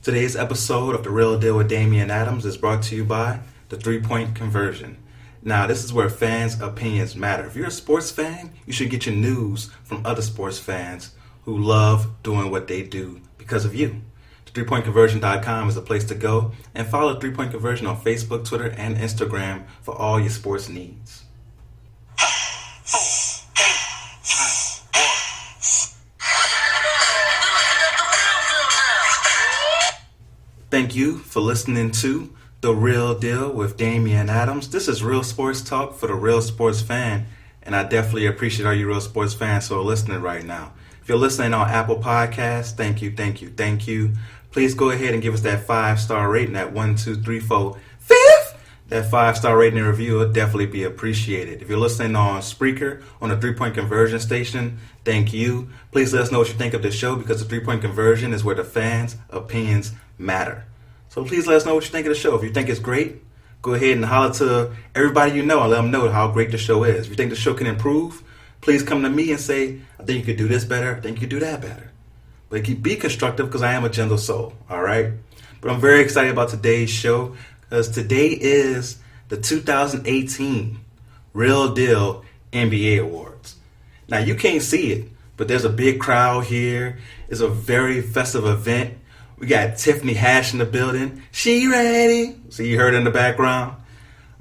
Today's episode of The Real Deal with Damian Adams is brought to you by the 3-Point Conversion. Now, this is where fans' opinions matter. If you're a sports fan, you should get your news from other sports fans who love doing what they do because of you. 3pointconversion.com is the place to go, and follow 3-Point Conversion on Facebook, Twitter, and Instagram for all your sports needs. Thank you for listening to The Real Deal with Damian Adams. This is Real Sports Talk for the Real Sports Fan, and I definitely appreciate all you Real Sports fans who are listening right now. If you're listening on Apple Podcasts, thank you. Please go ahead and give us that 5-star rating at 1, 2, 3, 4, 5th. That 5-star rating and review will definitely be appreciated. If you're listening on Spreaker, on the 3-Point Conversion station, thank you. Please let us know what you think of the show, because the 3-Point Conversion is where the fans' opinions matter. So please let us know what you think of the show. If you think it's great, go ahead and holler to everybody you know and let them know how great the show is. If you think the show can improve, please come to me and say, I think you could do this better, I think you could do that better. But be constructive, because I am a gentle soul, all right? But I'm very excited about today's show, because today is the 2018 Real Deal NBA Awards. Now, you can't see it, but there's a big crowd here. It's a very festive event. We got Tiffany Haddish in the building. She ready. So you heard in the background.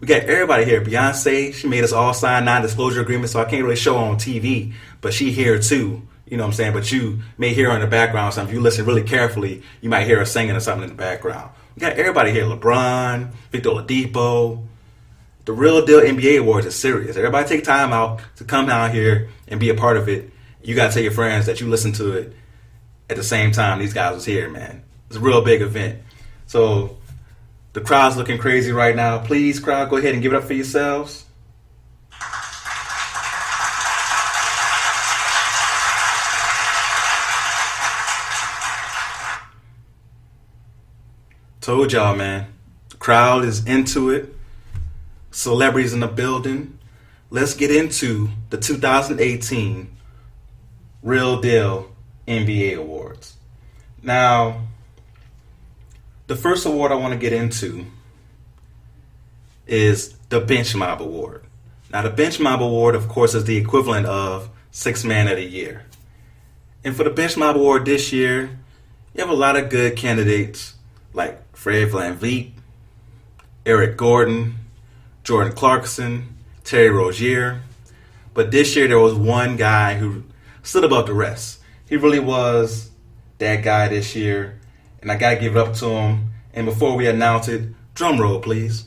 We got everybody here. Beyonce, she made us all sign non-disclosure agreements, so I can't really show her on TV, but she here too. You know what I'm saying? But you may hear her in the background or something. If you listen really carefully, you might hear her singing or something in the background. We got everybody here. LeBron, Victor Oladipo. The Real Deal NBA Awards is serious. Everybody take time out to come down here and be a part of it. You got to tell your friends that you listen to it at the same time these guys was here, man. It's a real big event. So the crowd's looking crazy right now. Please, crowd, go ahead and give it up for yourselves. Told y'all, man. The crowd is into it. Celebrities in the building. Let's get into the 2018 Real Deal NBA Awards. Now, the first award I want to get into is the Bench Mob Award. Now, the Bench Mob Award, of course, is the equivalent of Sixth Man of the Year. And for the Bench Mob Award this year, you have a lot of good candidates like Fred VanVleet, Eric Gordon, Jordan Clarkson, Terry Rozier. But this year there was one guy who stood above the rest. He really was that guy this year, and I got to give it up to him. And before we announce it, drum roll, please.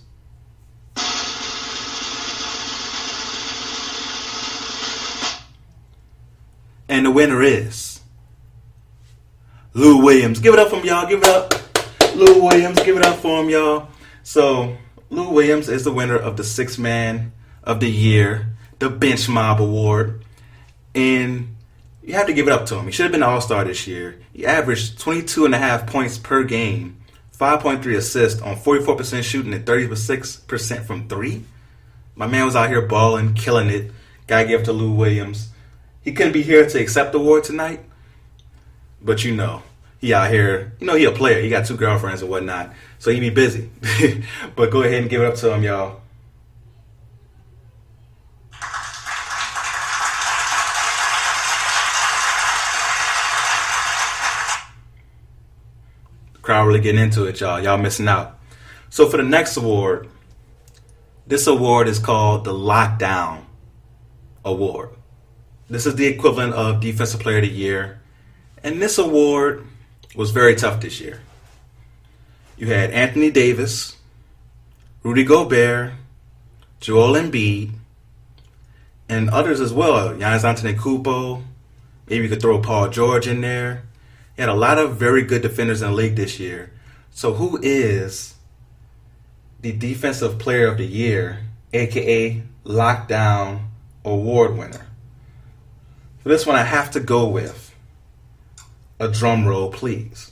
And the winner is Lou Williams. Give it up for him, y'all. Give it up. Lou Williams. Give it up for him, y'all. So, Lou Williams is the winner of the Sixth Man of the Year, the Bench Mob Award. And you have to give it up to him. He should have been an All-Star this year. He averaged 22.5 points per game, 5.3 assists on 44% shooting and 36% from three. My man was out here balling, killing it. Gotta give it to Lou Williams. He couldn't be here to accept the award tonight, but he out here, he a player. He got 2 girlfriends and whatnot, so he be busy. But go ahead and give it up to him, y'all. Crowd really getting into it, y'all. Y'all missing out. So for the next award, this award is called the Lockdown Award. This is the equivalent of Defensive Player of the Year. And this award was very tough this year. You had Anthony Davis, Rudy Gobert, Joel Embiid, and others as well. Giannis Antetokounmpo. Maybe you could throw Paul George in there. You had a lot of very good defenders in the league this year. So who is the Defensive Player of the Year, a.k.a. Lockdown Award winner? For this one, I have to go with a drum roll, please.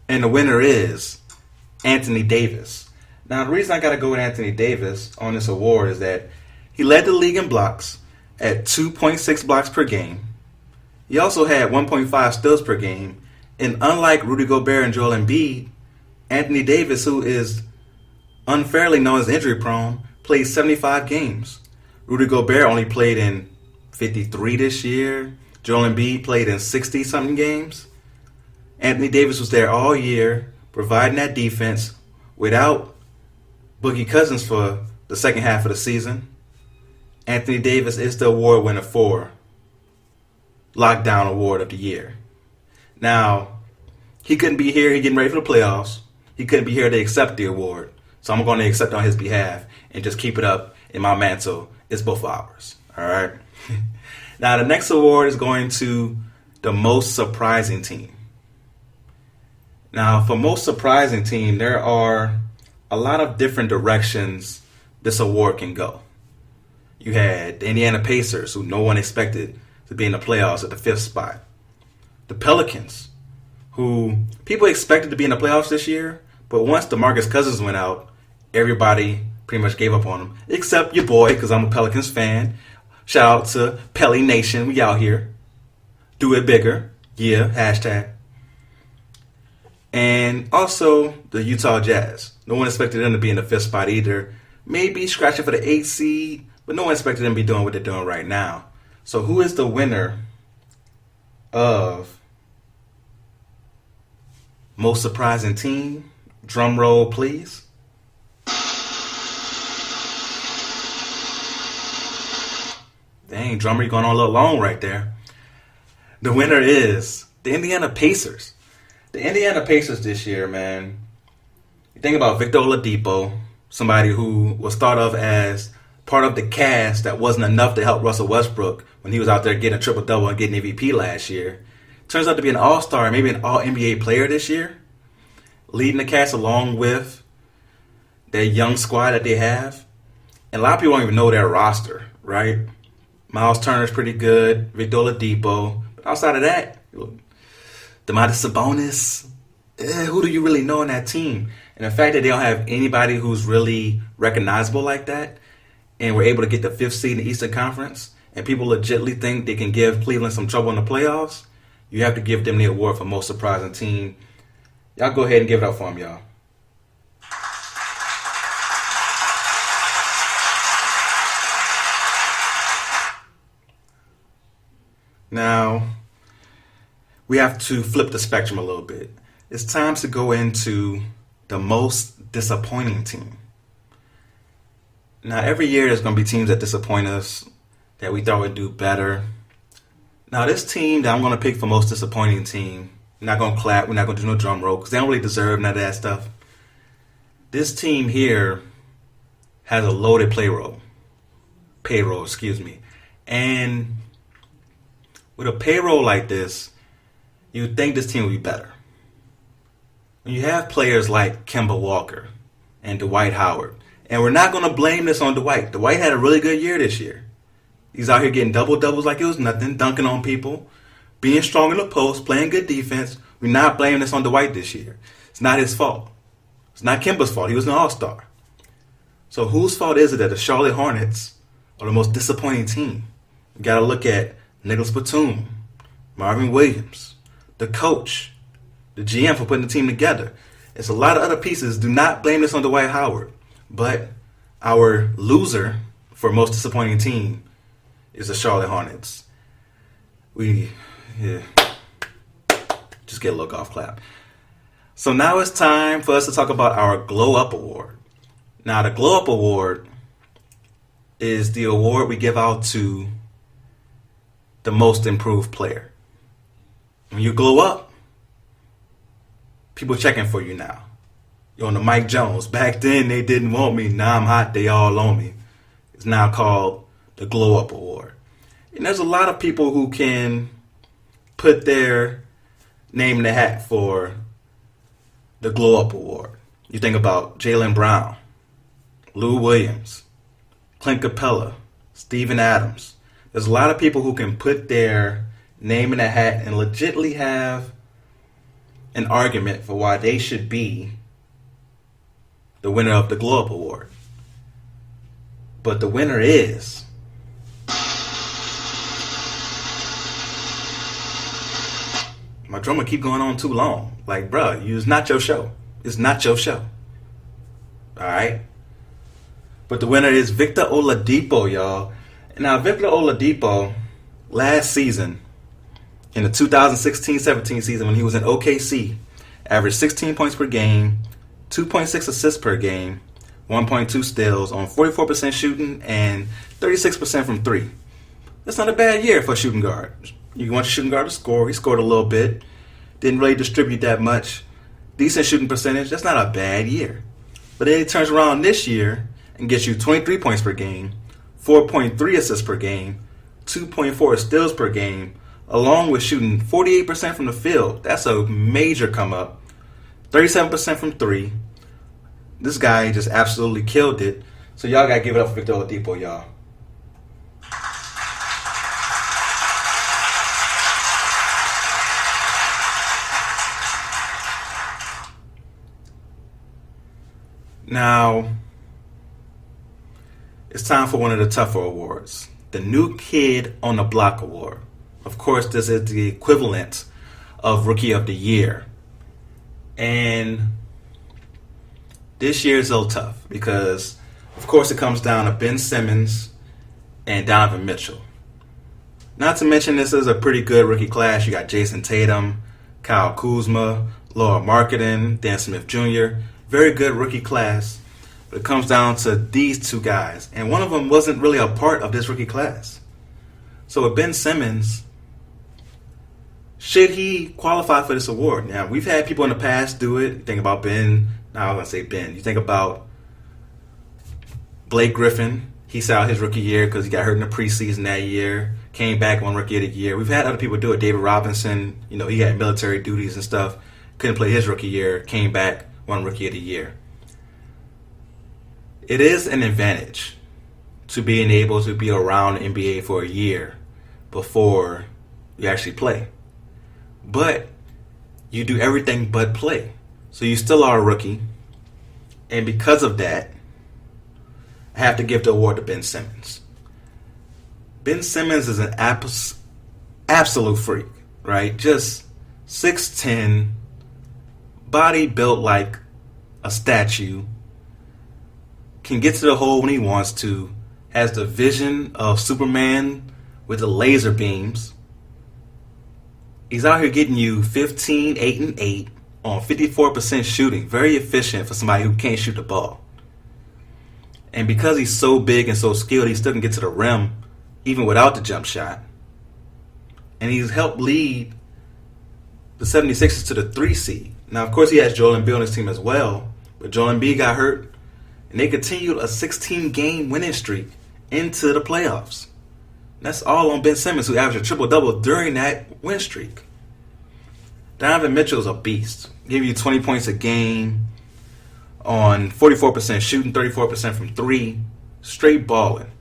And the winner is Anthony Davis. Now, the reason I got to go with Anthony Davis on this award is that he led the league in blocks, at 2.6 blocks per game. He also had 1.5 steals per game. And unlike Rudy Gobert and Joel Embiid, Anthony Davis, who is unfairly known as injury prone, played 75 games. Rudy Gobert only played in 53 this year. Joel Embiid played in 60-something games. Anthony Davis was there all year, providing that defense without Boogie Cousins for the second half of the season. Anthony Davis is the award winner for Lockdown Award of the Year. Now, he couldn't be here. He's getting ready for the playoffs. He couldn't be here to accept the award. So I'm going to accept on his behalf and just keep it up in my mantle. It's both ours. All right? Now, the next award is going to the most surprising team. Now, for most surprising team, there are a lot of different directions this award can go. You had the Indiana Pacers, who no one expected to be in the playoffs at the 5th spot. The Pelicans, who people expected to be in the playoffs this year, but once DeMarcus Cousins went out, everybody pretty much gave up on him, except your boy, because I'm a Pelicans fan. Shout out to Pelly Nation. We out here. Do it bigger. Yeah, hashtag. And also the Utah Jazz. No one expected them to be in the 5th spot either. Maybe scratching for the 8th seed, but no one expected them to be doing what they're doing right now. So who is the winner of most surprising team? Drum roll, please. Dang, drummer, you're going on a little long right there. The winner is the Indiana Pacers. The Indiana Pacers this year, man. You think about Victor Oladipo, somebody who was thought of as part of the cast that wasn't enough to help Russell Westbrook when he was out there getting a triple-double and getting MVP last year. Turns out to be an all-star, maybe an all-NBA player this year. Leading the cast along with their young squad that they have. And a lot of people don't even know their roster, right? Miles Turner's pretty good. Victor Oladipo. But outside of that, Domantas Sabonis. Who do you really know in that team? And the fact that they don't have anybody who's really recognizable like that, and we're able to get the 5th seed in the Eastern Conference, and people legitimately think they can give Cleveland some trouble in the playoffs, you have to give them the award for most surprising team. Y'all go ahead and give it up for them, y'all. Now, we have to flip the spectrum a little bit. It's time to go into the most disappointing team. Now, every year there's going to be teams that disappoint us, that we thought would do better. Now, this team that I'm going to pick for most disappointing team, we're not going to clap, we're not going to do no drum roll, because they don't really deserve none of that stuff. This team here has a loaded payroll. And with a payroll like this, you'd think this team would be better. When you have players like Kemba Walker and Dwight Howard, and we're not going to blame this on Dwight. Dwight had a really good year this year. He's out here getting double-doubles like it was nothing, dunking on people, being strong in the post, playing good defense. We're not blaming this on Dwight this year. It's not his fault. It's not Kemba's fault. He was an all-star. So whose fault is it that the Charlotte Hornets are the most disappointing team? You got to look at Nicholas Batum, Marvin Williams, the coach, the GM for putting the team together. It's a lot of other pieces. Do not blame this on Dwight Howard. But our loser for most disappointing team is the Charlotte Hornets. Just get a little golf clap. So now it's time for us to talk about our Glow Up Award. Now, the Glow Up Award is the award we give out to the most improved player. When you glow up, people checking for you now. You're on the Mike Jones. Back then, they didn't want me. Now I'm hot. They all on me. It's now called the Glow Up Award. And there's a lot of people who can put their name in the hat for the Glow Up Award. You think about Jaylen Brown, Lou Williams, Clint Capella, Steven Adams. There's a lot of people who can put their name in the hat and legitimately have an argument for why they should be the winner of the Glow Up Award. But the winner is my drummer keep going on too long. Like, bruh, it's not your show. It's not your show. All right? But the winner is Victor Oladipo, y'all. Now, Victor Oladipo, last season, in the 2016-17 season when he was in OKC, averaged 16 points per game, 2.6 assists per game, 1.2 steals on 44% shooting and 36% from three. That's not a bad year for a shooting guard. You want your shooting guard to score. He scored a little bit. Didn't really distribute that much. Decent shooting percentage. That's not a bad year. But then he turns around this year and gets you 23 points per game, 4.3 assists per game, 2.4 steals per game, along with shooting 48% from the field. That's a major come up. 37% from three. This guy just absolutely killed it. So y'all got to give it up for Victor Oladipo, y'all. Now, it's time for one of the tougher awards, the New Kid on the Block Award. Of course, this is the equivalent of Rookie of the Year. And this year is a little tough because, of course, it comes down to Ben Simmons and Donovan Mitchell. Not to mention, this is a pretty good rookie class. You got Jason Tatum, Kyle Kuzma, Laura Markkanen, Dan Smith Jr., very good rookie class, but it comes down to these two guys. And one of them wasn't really a part of this rookie class. So with Ben Simmons, should he qualify for this award? Now, we've had people in the past do it. You think about Ben. Now, I'm going to say Ben. You think about Blake Griffin. He sat out his rookie year because he got hurt in the preseason that year. Came back, won Rookie of the Year. We've had other people do it. David Robinson, he had military duties and stuff. Couldn't play his rookie year. Came back, won Rookie of the Year. It is an advantage to being able to be around the NBA for a year before you actually play. But you do everything but play. So you still are a rookie. And because of that, I have to give the award to Ben Simmons. Ben Simmons is an absolute freak, right? Just 6'10", body built like a statue, can get to the hole when he wants to, has the vision of Superman with the laser beams. He's out here getting you 15, 8, and 8 on 54% shooting. Very efficient for somebody who can't shoot the ball. And because he's so big and so skilled, he still can get to the rim even without the jump shot. And he's helped lead the 76ers to the 3 seed. Now, of course, he has Joel Embiid on his team as well. But Joel Embiid got hurt. And they continued a 16-game winning streak into the playoffs. That's all on Ben Simmons, who averaged a triple-double during that win streak. Donovan Mitchell is a beast. Give you 20 points a game on 44% shooting, 34% from three. Straight balling.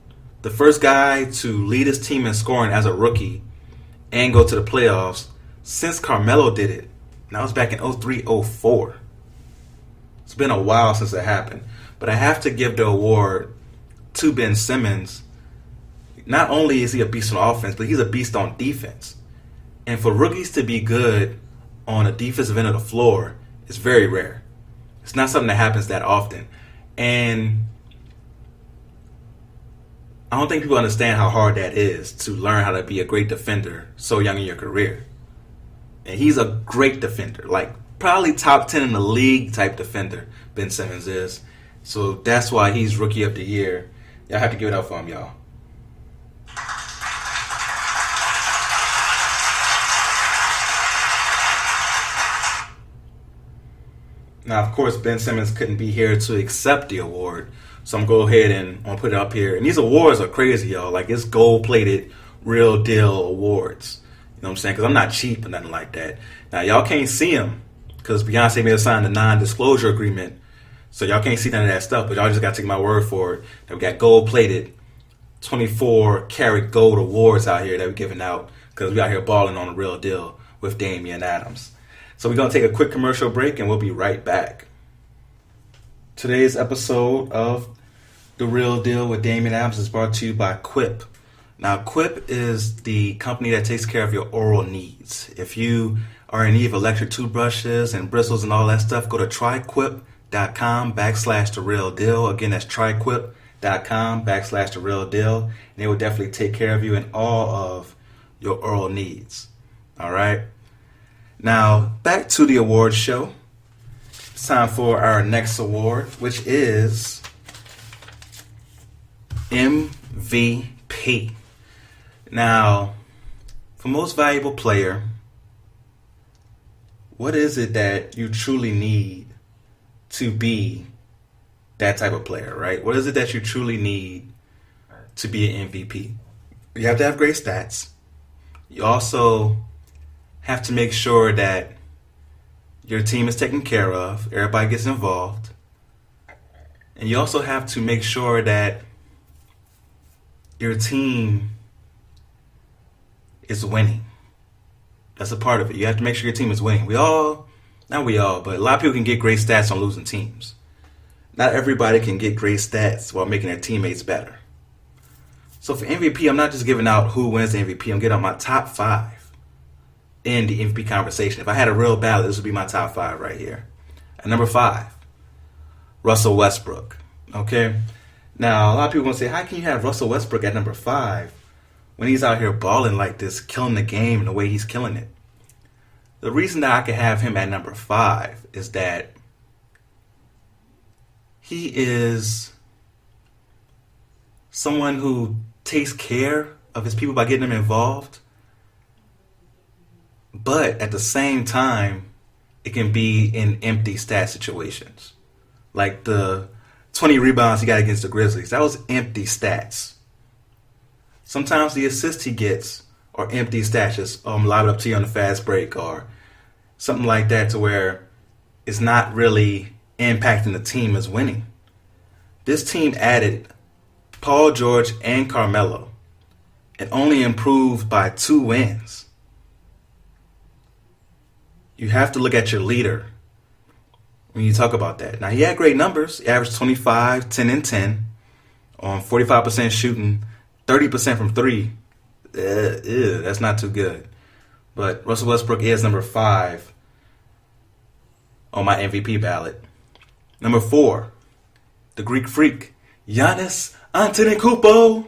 The first guy to lead his team in scoring as a rookie and go to the playoffs since Carmelo did it. And that was back in 03-04. It's been a while since it happened. But I have to give the award to Ben Simmons. Not only is he a beast on offense, but he's a beast on defense. And for rookies to be good on a defensive end of the floor is very rare. It's not something that happens that often. And I don't think people understand how hard that is to learn how to be a great defender so young in your career. And he's a great defender, like probably top 10 in the league type defender, Ben Simmons is. So that's why he's Rookie of the Year. Y'all have to give it up for him, y'all. Now, of course, Ben Simmons couldn't be here to accept the award. So I'm going to go ahead and I'm gonna put it up here. And these awards are crazy, y'all. Like, it's gold-plated, real deal awards. You know what I'm saying? Because I'm not cheap or nothing like that. Now, y'all can't see them because Beyonce made us sign the non-disclosure agreement. So y'all can't see none of that stuff. But y'all just got to take my word for it. That we got gold-plated, 24-karat gold awards out here that we're giving out because we out here balling on the real deal with Damian Adams. So we're going to take a quick commercial break and we'll be right back. Today's episode of The Real Deal with Damian Adams is brought to you by Quip. Now, Quip is the company that takes care of your oral needs. If you are in need of electric toothbrushes and bristles and all that stuff, go to TriQuip.com/TheRealDeal. Again, that's TriQuip.com/TheRealDeal. And they will definitely take care of you in all of your oral needs. All right. Now, back to the awards show. It's time for our next award, which is MVP. Now, for most valuable player, what is it that you truly need to be that type of player, right? What is it that you truly need to be an MVP? You have to have great stats. You also have to make sure that your team is taken care of, everybody gets involved. And you also have to make sure that your team is winning. That's a part of it. You have to make sure your team is winning. But a lot of people can get great stats on losing teams. Not everybody can get great stats while making their teammates better. So for MVP, I'm not just giving out who wins the MVP. I'm giving out my top 5 in the MVP conversation. If I had a real ballot, this would be my top 5 right here. At number 5, Russell Westbrook. Okay? Now, a lot of people want to say, how can you have Russell Westbrook at number 5 when he's out here balling like this, killing the game and the way he's killing it? The reason that I could have him at number 5 is that he is someone who takes care of his people by getting them involved. But at the same time, it can be in empty stat situations. Like the 20 rebounds he got against the Grizzlies. That was empty stats. Sometimes the assists he gets are empty stats. Just lob it up to you on the fast break or something like that, to where it's not really impacting the team as winning. This team added Paul George and Carmelo and only improved by 2 wins. You have to look at your leader when you talk about that. Now, he had great numbers. He averaged 25, 10, and 10 on 45% shooting, 30% from 3. That's not too good. But Russell Westbrook is number 5 on my MVP ballot. Number 4, the Greek Freak, Giannis Antetokounmpo.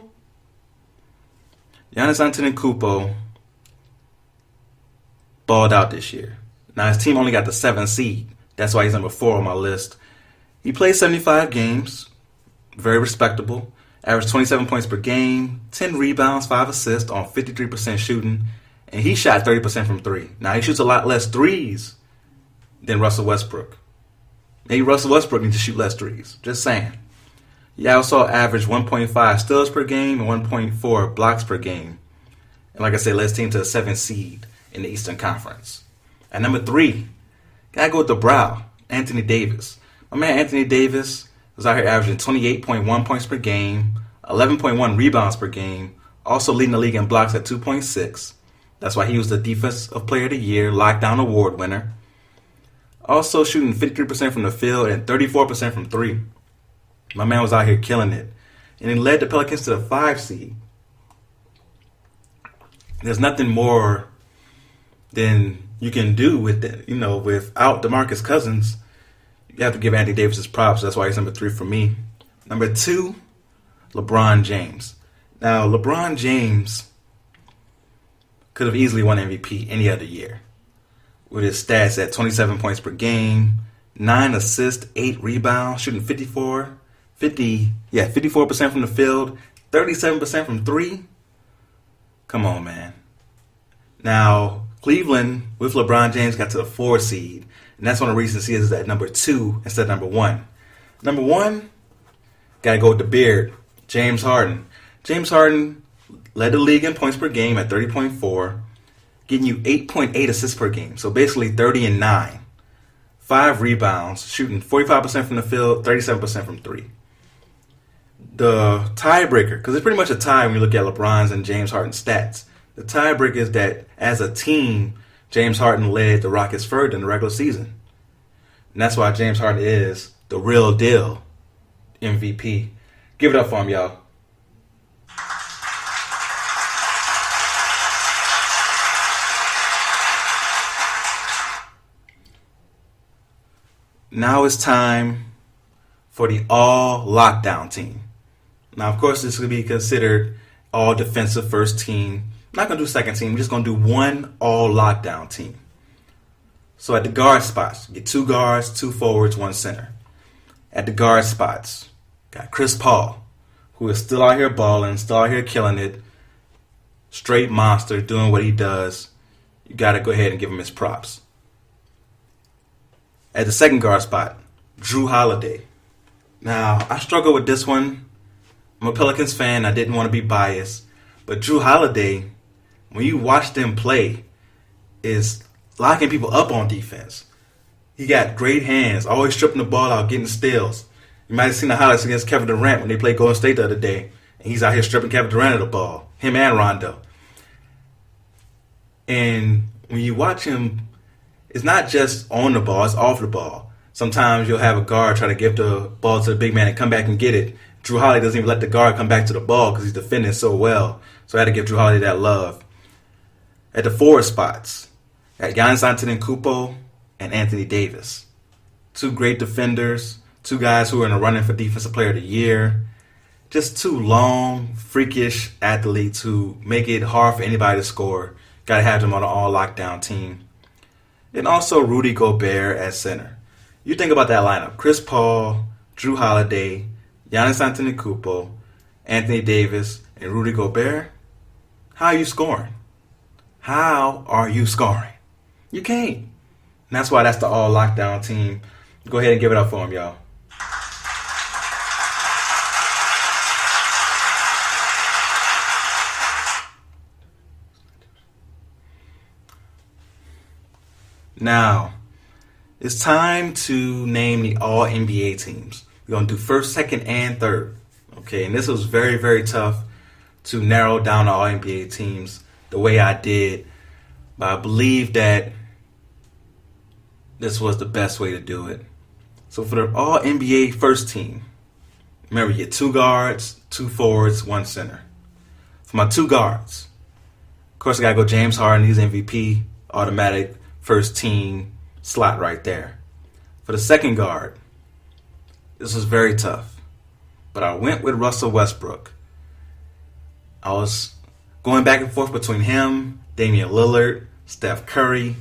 Giannis Antetokounmpo balled out this year. Now, his team only got the 7th seed. That's why he's number 4 on my list. He played 75 games. Very respectable. Averaged 27 points per game, 10 rebounds, 5 assists on 53% shooting. And he shot 30% from 3. Now, he shoots a lot less threes than Russell Westbrook. Maybe Russell Westbrook needs to shoot less threes. Just saying. He also averaged 1.5 steals per game and 1.4 blocks per game. And like I said, led his team to a 7th seed in the Eastern Conference. At number 3, gotta go with the brow, Anthony Davis. My man Anthony Davis was out here averaging 28.1 points per game, 11.1 rebounds per game, also leading the league in blocks at 2.6. That's why he was the Defensive Player of the Year, Lockdown Award winner. Also shooting 53% from the field and 34% from 3. My man was out here killing it. And he led the Pelicans to the 5 seed. There's nothing more than you can do with it, without DeMarcus Cousins. You have to give Anthony Davis his props. That's why he's number 3 for me. Number 2, LeBron James. Now, LeBron James could have easily won MVP any other year with his stats at 27 points per game, 9 assists, 8 rebounds, shooting 54% from the field, 37% from 3. Come on, man. Now, Cleveland, with LeBron James, got to the 4 seed. And that's one of the reasons he is at number 2 instead of number 1. Number 1, got to go with the beard, James Harden. James Harden led the league in points per game at 30.4, getting you 8.8 assists per game. So basically 30 and 9. 5 rebounds, shooting 45% from the field, 37% from 3. The tiebreaker, because it's pretty much a tie when you look at LeBron's and James Harden's stats. The tiebreaker is that as a team, James Harden led the Rockets further in the regular season. And that's why James Harden is the real deal MVP. Give it up for him, y'all. Now it's time for the all lockdown team. Now, of course, this will be considered all defensive first team. I'm not going to do second team. I'm just going to do one all lockdown team. So at the guard spots, you get 2 guards, 2 forwards, 1 center. At the guard spots, got Chris Paul, who is still out here balling, still out here killing it. Straight monster, doing what he does. You got to go ahead and give him his props. At the second guard spot, Jrue Holiday. Now, I struggle with this one. I'm a Pelicans fan. I didn't want to be biased. But Jrue Holiday, when you watch them play, is locking people up on defense. He got great hands, always stripping the ball out, getting steals. You might have seen the highlights against Kevin Durant when they played Golden State the other day. And he's out here stripping Kevin Durant of the ball. Him and Rondo. And when you watch him, it's not just on the ball, it's off the ball. Sometimes you'll have a guard try to give the ball to the big man and come back and get it. Jrue Holiday doesn't even let the guard come back to the ball because he's defending so well. So I had to give Jrue Holiday that love. At the forward spots, at Giannis Antetokounmpo and Anthony Davis. 2 great defenders, 2 guys who are in the running for Defensive Player of the Year. Just 2 long, freakish athletes who make it hard for anybody to score. Got to have them on an all-lockdown team. And also Rudy Gobert at center. You think about that lineup. Chris Paul, Jrue Holiday, Giannis Antetokounmpo, Anthony Davis, and Rudy Gobert. How are you scoring? How are you scoring? You can't. And that's why that's the all-lockdown team. Go ahead and give it up for them, y'all. Now, it's time to name the all-NBA teams. We're going to do first, second, and third. Okay, and this was very, very tough to narrow down the all-NBA teams the way I did. But I believe that this was the best way to do it. So for the all-NBA first team, remember you get 2 guards, 2 forwards, 1 center. For my 2 guards, of course I got to go James Harden. He's MVP, automatic first team slot right there. For the second guard, this was very tough, but I went with Russell Westbrook. I was going back and forth between him, Damian Lillard, Steph Curry,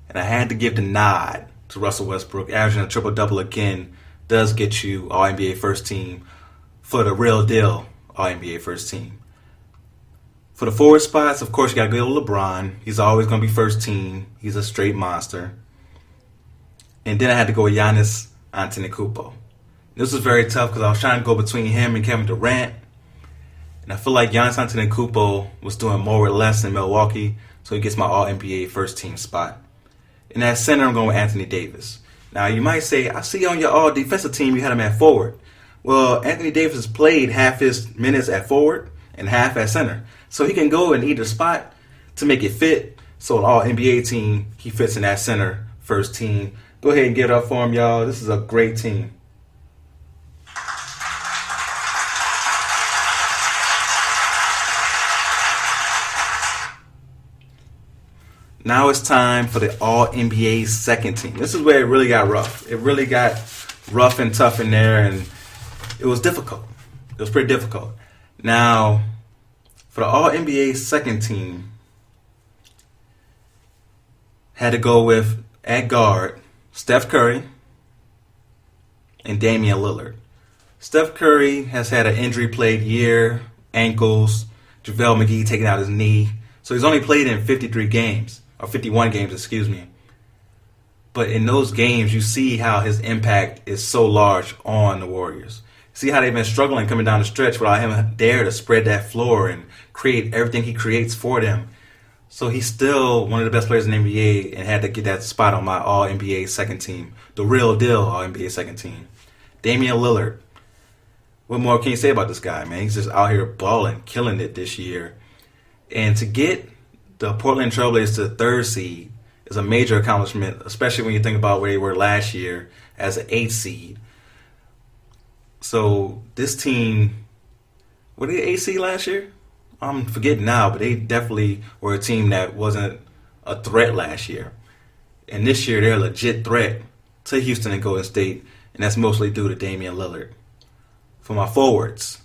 and I had to give the nod to Russell Westbrook. Averaging a triple-double again does get you All-NBA first team for the real deal All-NBA first team. For the forward spots, of course, you got to go with LeBron. He's always going to be first team. He's a straight monster. And then I had to go with Giannis Antetokounmpo. This was very tough because I was trying to go between him and Kevin Durant. And I feel like Giannis Antetokounmpo was doing more with less in Milwaukee, so he gets my All-NBA first team spot. And at center, I'm going with Anthony Davis. Now, you might say, I see on your all-defensive team you had him at forward. Well, Anthony Davis has played half his minutes at forward and half at center. So he can go in either spot to make it fit. So an all-NBA team, he fits in that center first team. Go ahead and give it up for him, y'all. This is a great team. Now it's time for the All-NBA second team. This is where it really got rough. It really got rough and tough in there, and it was difficult. It was pretty difficult. Now, for the All-NBA second team, had to go with, at guard, Steph Curry and Damian Lillard. Steph Curry has had an injury-plagued year, ankles, JaVale McGee taking out his knee. So he's only played in 53 games. Or 51 games, excuse me. But in those games, you see how his impact is so large on the Warriors. See how they've been struggling coming down the stretch without him there to spread that floor and create everything he creates for them. So he's still one of the best players in the NBA and had to get that spot on my All-NBA second team. The real deal All-NBA second team. Damian Lillard. What more can you say about this guy, man? He's just out here balling, killing it this year. And to get the Portland Trailblazers to the 3rd seed is a major accomplishment, especially when you think about where they were last year as an 8th seed. So this team, were they 8th seed last year? I'm forgetting now, but they definitely were a team that wasn't a threat last year. And this year they're a legit threat to Houston and Golden State, and that's mostly due to Damian Lillard. For my forwards,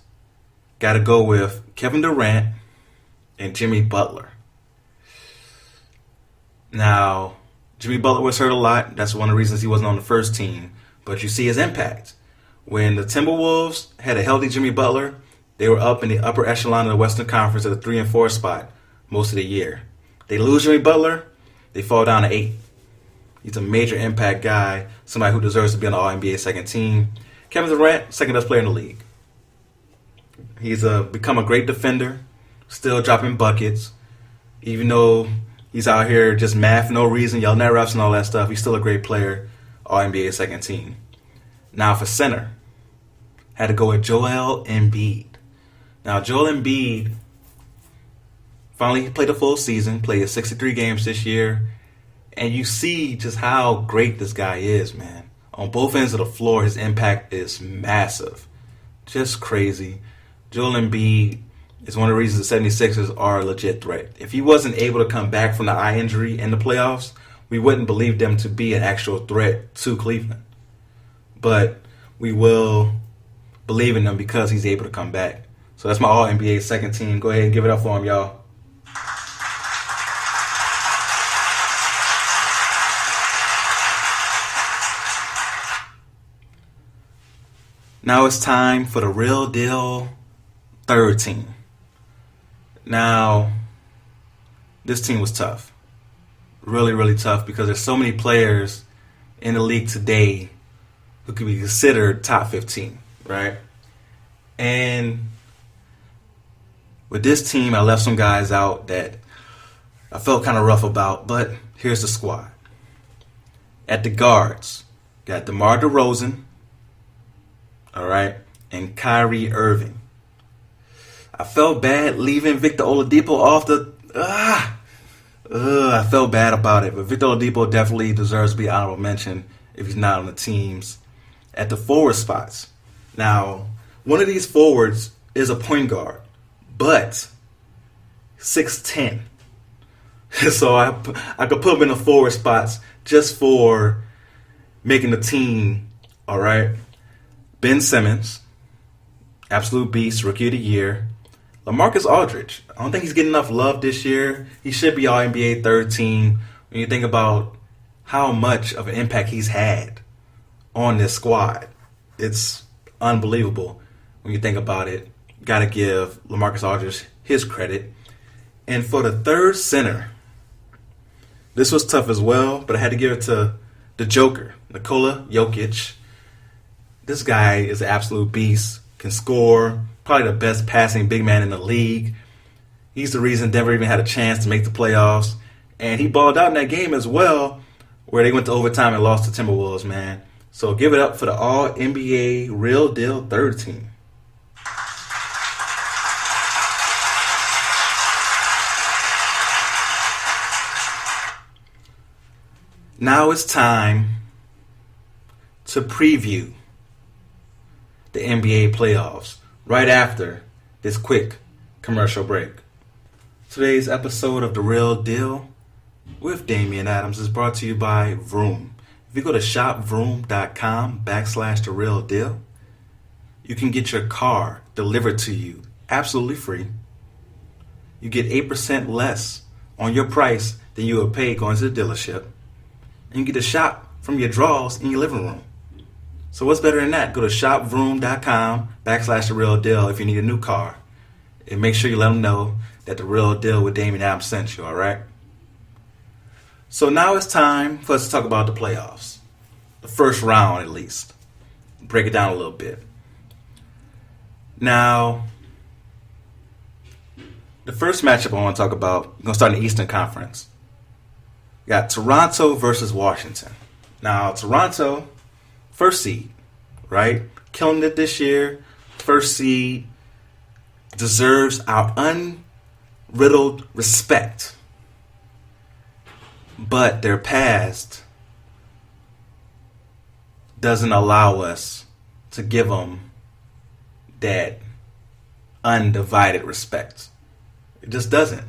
got to go with Kevin Durant and Jimmy Butler. Now, Jimmy Butler was hurt a lot. That's one of the reasons he wasn't on the first team. But you see his impact. When the Timberwolves had a healthy Jimmy Butler, they were up in the upper echelon of the Western Conference at the 3 and 4 spot most of the year. They lose Jimmy Butler, they fall down to 8. He's a major impact guy, somebody who deserves to be on the All-NBA second team. Kevin Durant, second best player in the league. He's become a great defender, still dropping buckets. Even though he's out here just mad for no reason, yelling at refs and all that stuff, he's still a great player, All-NBA second team. Now for center, had to go with Joel Embiid. Now Joel Embiid finally played a full season, played 63 games this year, and you see just how great this guy is, man. On both ends of the floor, his impact is massive. Just crazy. Joel Embiid is one of the reasons the 76ers are a legit threat. If he wasn't able to come back from the eye injury in the playoffs, we wouldn't believe them to be an actual threat to Cleveland. But we will believe in them because he's able to come back. So that's my All-NBA second team. Go ahead and give it up for him, y'all. Now it's time for the real deal third team. Now, this team was tough. Really, really tough because there's so many players in the league today who could be considered top 15, right? And with this team, I left some guys out that I felt kind of rough about, but here's the squad. At the guards, got DeMar DeRozan, all right, and Kyrie Irving. I felt bad leaving Victor Oladipo off the... I felt bad about it, but Victor Oladipo definitely deserves to be honorable mention if he's not on the teams. At the forward spots. Now, one of these forwards is a point guard, but 6'10". So I could put him in the forward spots just for making the team, all right? Ben Simmons, absolute beast, rookie of the year. LaMarcus Aldridge, I don't think he's getting enough love this year. He should be All-NBA third team. When you think about how much of an impact he's had on this squad, it's unbelievable when you think about it. Got to give LaMarcus Aldridge his credit. And for the third center, this was tough as well, but I had to give it to the Joker, Nikola Jokic. This guy is an absolute beast, can score, probably the best passing big man in the league. He's the reason Denver even had a chance to make the playoffs. And he balled out in that game as well, where they went to overtime and lost to Timberwolves, man. So give it up for the All-NBA Real Deal third team. Now it's time to preview the NBA playoffs right after this quick commercial break. Today's episode of The Real Deal with Damian Adams is brought to you by Vroom. If you go to shopvroom.com/The Real Deal, you can get your car delivered to you absolutely free. You get 8% less on your price than you would pay going to the dealership. And you get to shop from your drawers in your living room. So what's better than that? Go to shopvroom.com/The Real Deal if you need a new car. And make sure you let them know that The Real Deal with Damian Adams sent you, all right? So now it's time for us to talk about the playoffs. The first round, at least. Break it down a little bit. Now, the first matchup I want to talk about, we're going to start in the Eastern Conference. We got Toronto versus Washington. Now, Toronto, first seed, right? Killing it this year. First seed, deserves our unriddled respect. But their past doesn't allow us to give them that undivided respect. It just doesn't.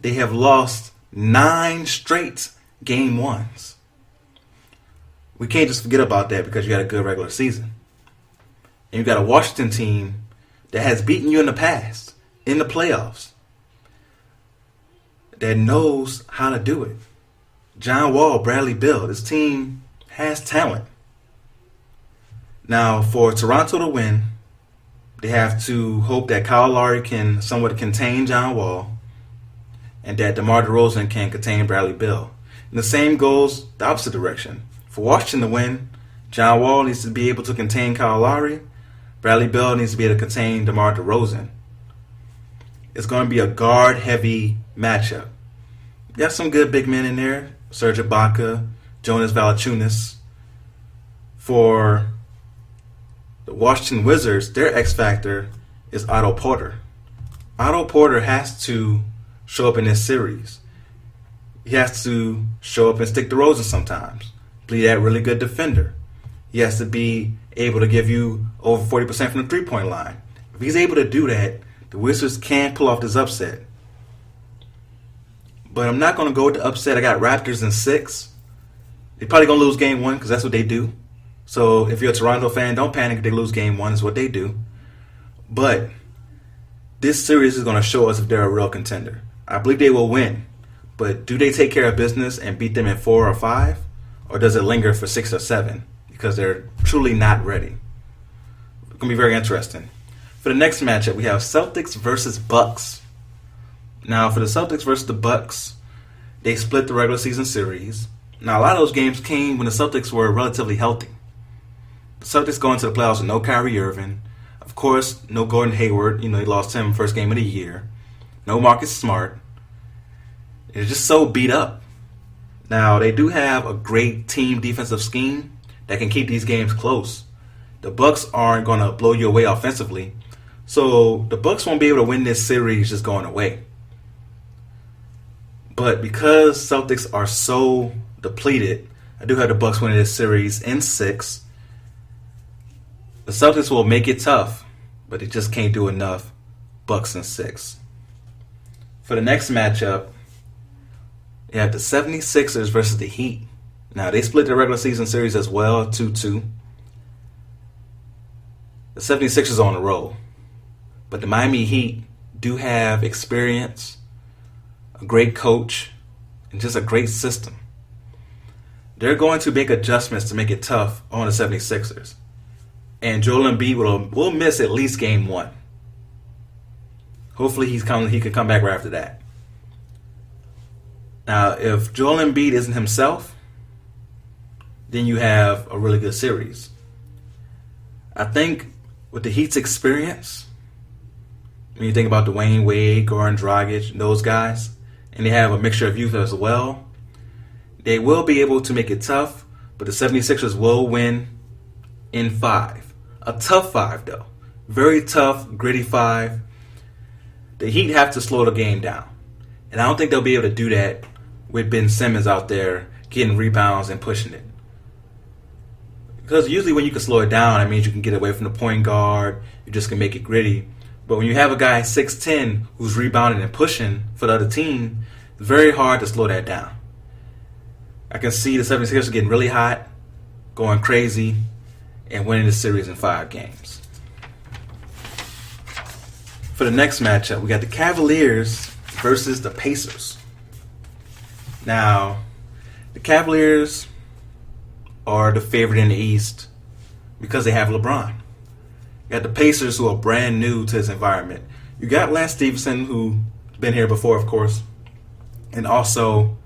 They have lost 9 straight game ones. we can't just forget about that because you had a good regular season. And you got a Washington team that has beaten you in the past, in the playoffs, that knows how to do it. John Wall, Bradley Beal, this team has talent. Now, for Toronto to win, they have to hope that Kyle Lowry can somewhat contain John Wall and that DeMar DeRozan can contain Bradley Beal. And the same goes the opposite direction. For Washington to win, John Wall needs to be able to contain Kyle Lowry. Bradley Beal needs to be able to contain DeMar DeRozan. It's going to be a guard-heavy matchup. You got some good big men in there. Serge Ibaka, Jonas Valanciunas. For the Washington Wizards, their X factor is Otto Porter. Otto Porter has to show up in this series. He has to show up and stick to DeRozan sometimes. Be that really good defender. He has to be able to give you over 40% from the three-point line. If he's able to do that, the Wizards can pull off this upset. But I'm not going to go with the upset. I got Raptors in 6. They're probably going to lose game 1 because that's what they do. So if you're a Toronto fan, don't panic if they lose game 1. It's what they do. But this series is going to show us if they're a real contender. I believe they will win. But do they take care of business and beat them in 4 or 5? Or does it linger for 6 or 7? Because they're truly not ready. It's going to be very interesting. For the next matchup, we have Celtics versus Bucks. Now, for the Celtics versus the Bucks, they split the regular season series. Now, a lot of those games came when the Celtics were relatively healthy. The Celtics go into the playoffs with no Kyrie Irving. Of course, no Gordon Hayward. They lost him first game of the year. No Marcus Smart. They're just so beat up. Now, they do have a great team defensive scheme that can keep these games close. The Bucks aren't going to blow you away offensively. So, the Bucks won't be able to win this series just going away. But because Celtics are so depleted, I do have the Bucks winning this series in 6. The Celtics will make it tough, but they just can't do enough. Bucks in 6. For the next matchup, you have the 76ers versus the Heat. Now, they split the regular season series as well, 2-2. The 76ers are on the roll. But the Miami Heat do have experience, a great coach, and just a great system. They're going to make adjustments to make it tough on the 76ers. And Joel Embiid will miss at least game 1. Hopefully he can come back right after that. Now, if Joel Embiid isn't himself, then you have a really good series. I think with the Heat's experience, when you think about Dwayne Wade, Goran Dragic, those guys, and they have a mixture of youth as well, they will be able to make it tough, but the 76ers will win in 5. A tough 5, though. Very tough, gritty 5. The Heat have to slow the game down. And I don't think they'll be able to do that with Ben Simmons out there getting rebounds and pushing it. Because usually when you can slow it down, it means you can get away from the point guard. You just can make it gritty. But when you have a guy 6'10" who's rebounding and pushing for the other team, it's very hard to slow that down. I can see the 76ers getting really hot, going crazy, and winning the series in 5 games. For the next matchup, we got the Cavaliers versus the Pacers. Now, the Cavaliers are the favorite in the East because they have LeBron. You got the Pacers, who are brand new to this environment. You got Lance Stevenson, who's been here before, of course, and also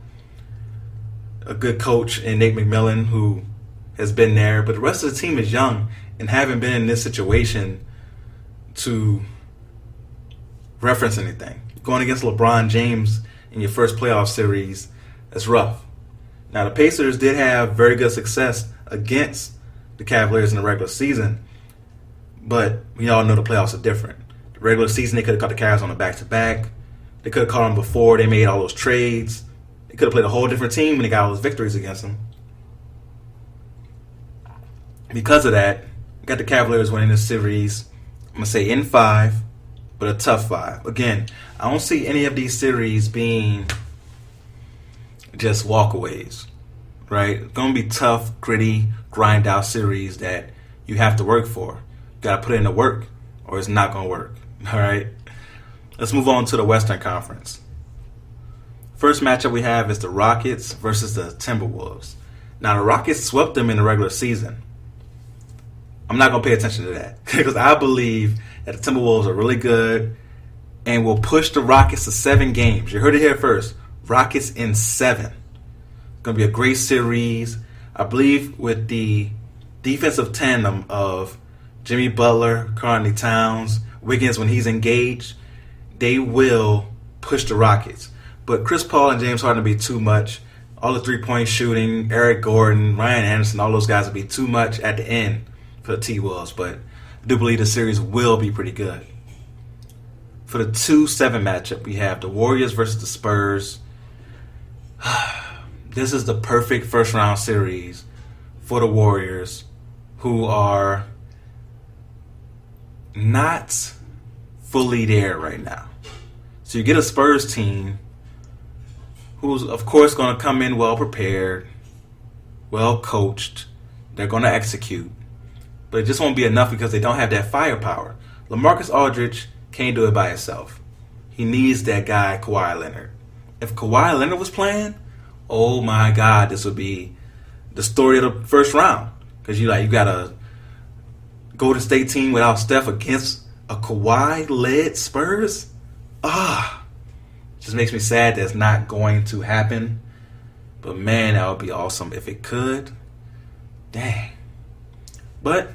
a good coach in Nate McMillan, who has been there. But the rest of the team is young and haven't been in this situation to reference anything. Going against LeBron James in your first playoff series, that's rough. Now, the Pacers did have very good success against the Cavaliers in the regular season, but we all know the playoffs are different. The regular season, they could have caught the Cavs on a back-to-back. They could have caught them before they made all those trades. They could have played a whole different team when they got all those victories against them. Because of that, we got the Cavaliers winning this series, I'm going to say in 5, but a tough 5. Again, I don't see any of these series being just walkaways. right? It's going to be tough, gritty, grind out series that you have to work for. You got to put in the work or it's not going to work. All right. Let's move on to the Western Conference. First matchup we have is the Rockets versus the Timberwolves. Now, the Rockets swept them in the regular season. I'm not going to pay attention to that because I believe that the Timberwolves are really good and will push the Rockets to 7 games. You heard it here first. Rockets in 7. It's going to be a great series. I believe with the defensive tandem of Jimmy Butler, Karl-Anthony Towns, Wiggins when he's engaged, they will push the Rockets. But Chris Paul and James Harden will be too much. All the three-point shooting, Eric Gordon, Ryan Anderson, all those guys will be too much at the end for the T-Wolves. But I do believe the series will be pretty good. For the 2-7 matchup, we have the Warriors versus the Spurs. This is the perfect first-round series for the Warriors, who are not fully there right now. So you get a Spurs team who's, of course, going to come in well-prepared, well-coached. They're going to execute. But it just won't be enough because they don't have that firepower. LaMarcus Aldridge can't do it by himself. He needs that guy, Kawhi Leonard. If Kawhi Leonard was playing, oh my God, this would be the story of the first round. Because you got a Golden State team without Steph against a Kawhi-led Spurs. Just makes me sad that's not going to happen. But man, that would be awesome if it could. Dang. But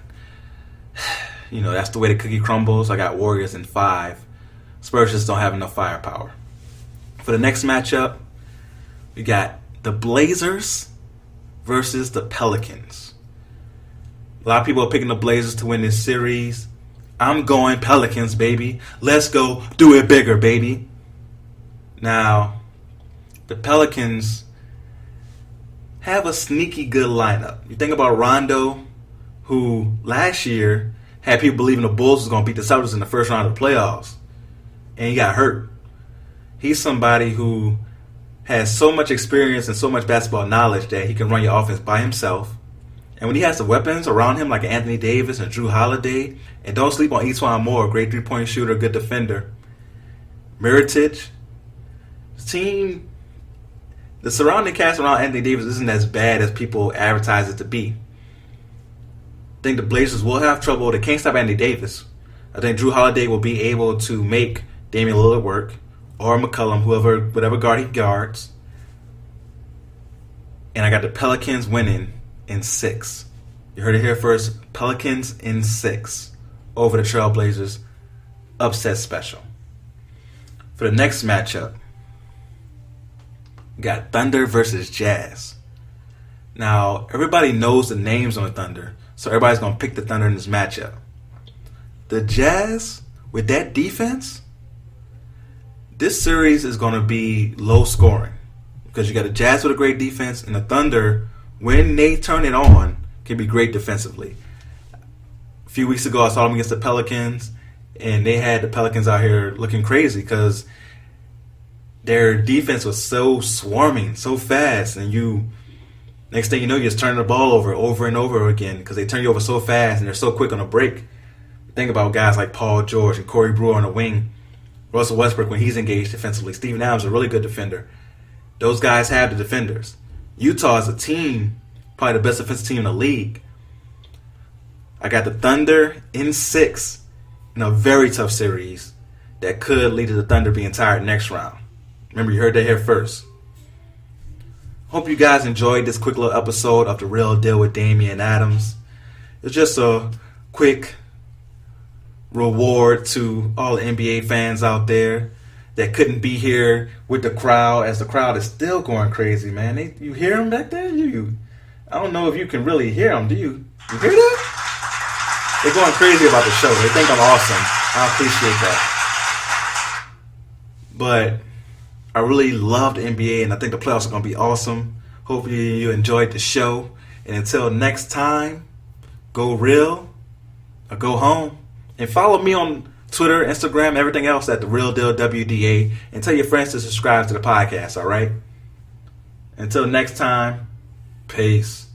that's the way the cookie crumbles. I got Warriors in 5. Spurs just don't have enough firepower. For the next matchup, we got the Blazers versus the Pelicans. A lot of people are picking the Blazers to win this series. I'm going Pelicans, baby. Let's go do it bigger, baby. Now, the Pelicans have a sneaky good lineup. You think about Rondo, who last year had people believing the Bulls was going to beat the Celtics in the first round of the playoffs, and he got hurt. He's somebody who has so much experience and so much basketball knowledge that he can run your offense by himself. And when he has the weapons around him like Anthony Davis and Drew Holiday, and don't sleep on E'Twaun Moore, great three-point shooter, good defender, Mirotic, the surrounding cast around Anthony Davis isn't as bad as people advertise it to be. I think the Blazers will have trouble. They can't stop Anthony Davis. I think Drew Holiday will be able to make Damian Lillard work, or McCollum, whatever guard he guards. And I got the Pelicans winning in 6. You heard it here first. Pelicans in 6 over the Trailblazers. Upset special. For the next matchup, we got Thunder versus Jazz. Now, everybody knows the names on the Thunder, so everybody's going to pick the Thunder in this matchup. The Jazz, with that defense, this series is going to be low scoring because you got the Jazz with a great defense, and the Thunder, when they turn it on, can be great defensively. A few weeks ago, I saw them against the Pelicans, and they had the Pelicans out here looking crazy because their defense was so swarming, so fast, and next thing you know, you're just turning the ball over and over again because they turn you over so fast and they're so quick on the break. Think about guys like Paul George and Corey Brewer on the wing, Russell Westbrook when he's engaged defensively. Steven Adams is a really good defender. Those guys have the defenders. Utah is a team, probably the best defensive team in the league. I got the Thunder in 6 in a very tough series that could lead to the Thunder being tired next round. Remember, you heard that here first. Hope you guys enjoyed this quick little episode of The Real Deal with Damian Adams. It's just a quick reward to all the NBA fans out there that couldn't be here with the crowd, as the crowd is still going crazy, man. You hear them back there? I don't know if you can really hear them. Do you? You hear that? They're going crazy about the show. They think I'm awesome. I appreciate that. But I really love the NBA, and I think the playoffs are going to be awesome. Hopefully you enjoyed the show. And until next time, go real or go home. And follow me on Twitter, Instagram, everything else at The Real Deal WDA. And tell your friends to subscribe to the podcast, all right? Until next time, Peace.